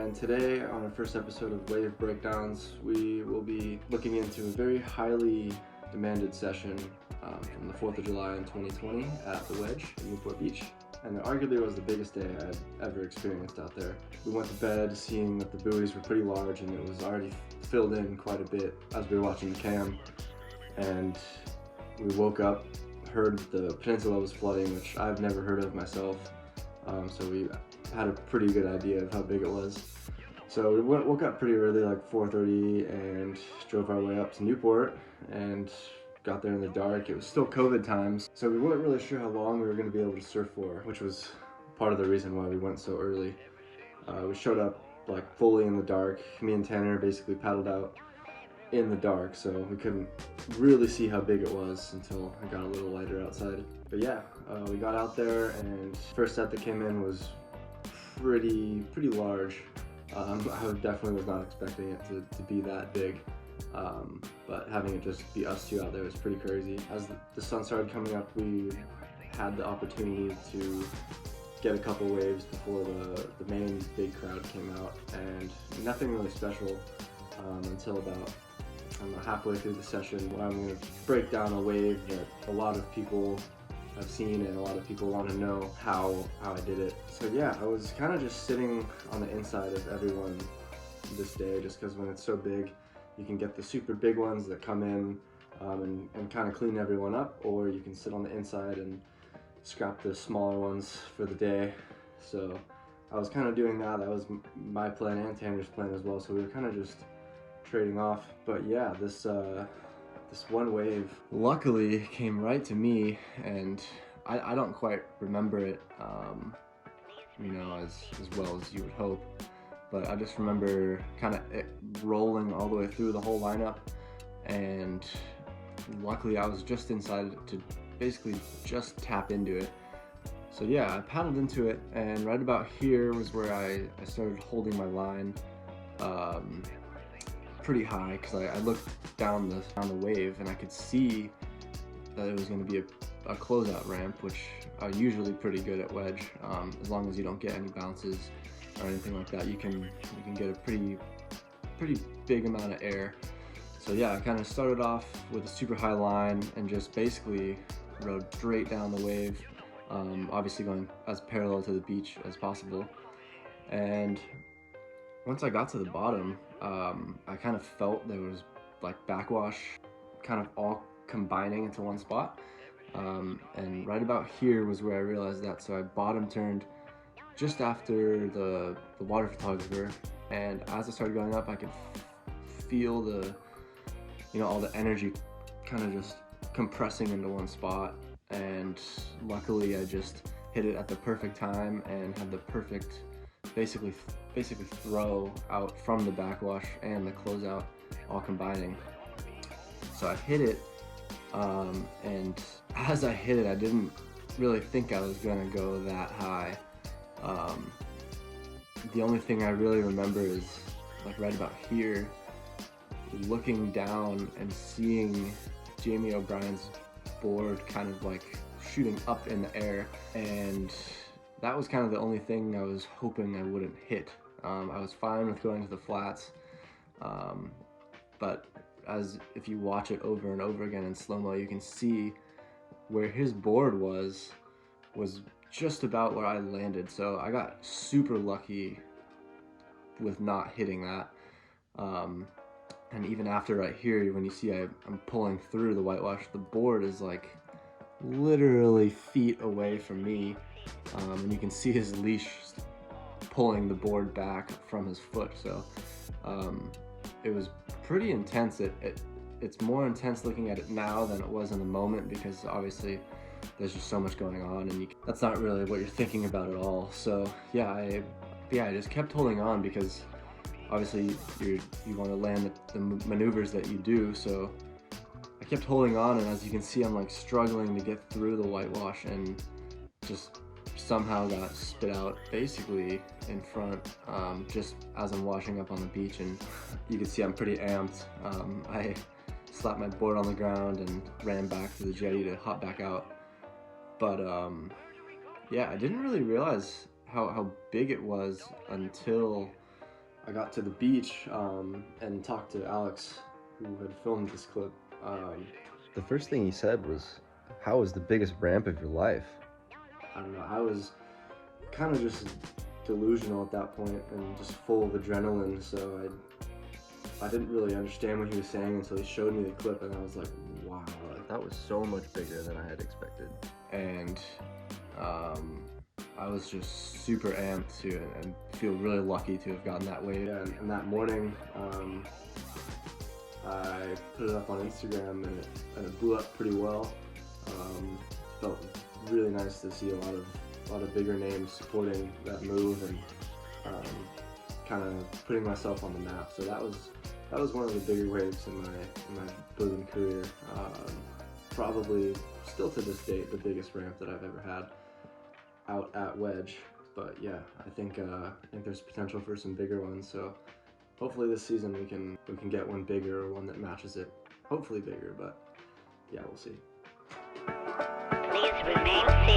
and today on our first episode of Wave Breakdowns, we will be looking into a very highly demanded session from the 4th of July in 2020 at the Wedge in Newport Beach. And it arguably was the biggest day I'd ever experienced out there. We went to bed seeing that the buoys were pretty large and it was already filled in quite a bit as we were watching the cam. And we woke up, heard the peninsula was flooding, which I've never heard of myself. So we had a pretty good idea of how big it was. So we woke up pretty early, like 4:30, and drove our way up to Newport and got there in the dark. It was still COVID times, so we weren't really sure how long we were going to be able to surf for, which was part of the reason why we went so early. We showed up like fully in the dark. Me and Tanner basically paddled out in the dark, so we couldn't really see how big it was until it got a little lighter outside. But yeah, we got out there, and first set that came in was pretty large. I definitely was not expecting it to be that big, but having it just be us two out there was pretty crazy. As the sun started coming up, we had the opportunity to get a couple waves before the main big crowd came out, and nothing really special until about halfway through the session, when I'm going to break down a wave that a lot of people have seen and a lot of people want to know how I did it. So yeah, I was kind of just sitting on the inside of everyone this day, just because when it's so big, you can get the super big ones that come in and kind of clean everyone up, or you can sit on the inside and scrap the smaller ones for the day. So I was kind of doing that. That was my plan and Tanner's plan as well, so we were kind of just trading off. But yeah, this one wave luckily came right to me, and I don't quite remember it you know, as well as you would hope, but I just remember kind of it rolling all the way through the whole lineup, and luckily I was just inside to basically just tap into it. So yeah, I paddled into it, and right about here was where I started holding my line pretty high, because I looked down the wave and I could see that it was going to be a closeout ramp, which are usually pretty good at Wedge. As long as you don't get any bounces or anything like that, you can get a pretty big amount of air. So yeah, I kind of started off with a super high line and just basically rode straight down the wave, obviously going as parallel to the beach as possible. And once I got to the bottom, I kind of felt there was like backwash kind of all combining into one spot. And right about here was where I realized that. So I bottom turned just after the water photographer, and as I started going up, I could feel all the energy kind of just compressing into one spot. And luckily I just hit it at the perfect time and had the perfect basically throw out from the backwash and the closeout all combining. So I hit it, and as I hit it, I didn't really think I was gonna go that high. The only thing I really remember is like right about here, looking down and seeing Jamie O'Brien's board kind of like shooting up in the air, and that was kind of the only thing I was hoping I wouldn't hit. I was fine with going to the flats, but if you watch it over and over again in slow-mo, you can see where his board was just about where I landed. So I got super lucky with not hitting that. And even after right here, when you see I'm pulling through the whitewash, the board is like literally feet away from me. And you can see his leash pulling the board back from his foot. So it was pretty intense. It's more intense looking at it now than it was in the moment, because obviously there's just so much going on, and that's not really what you're thinking about at all. So yeah, I just kept holding on, because obviously you want to land the maneuvers that you do. So I kept holding on, and as you can see, I'm like struggling to get through the whitewash, and just somehow got spit out basically in front, just as I'm washing up on the beach. And you can see I'm pretty amped. I slapped my board on the ground and ran back to the jetty to hop back out. But yeah, I didn't really realize how big it was until I got to the beach and talked to Alex, who had filmed this clip. The first thing he said was, "How was the biggest ramp of your life?" I don't know, I was kind of just delusional at that point and just full of adrenaline, so I didn't really understand what he was saying until he showed me the clip, and I was like, wow, like, That was so much bigger than I had expected. and I was just super amped to and feel really lucky to have gotten that wave. And that morning, I put it up on Instagram and it blew up pretty well. Felt really nice to see a lot of bigger names supporting that move and kind of putting myself on the map. So that was one of the bigger waves in my boating career. Probably still to this date the biggest ramp that I've ever had out at Wedge. But yeah, I think there's potential for some bigger ones. So hopefully this season we can get one bigger or one that matches it. Hopefully bigger, but yeah, we'll see. Please remain safe.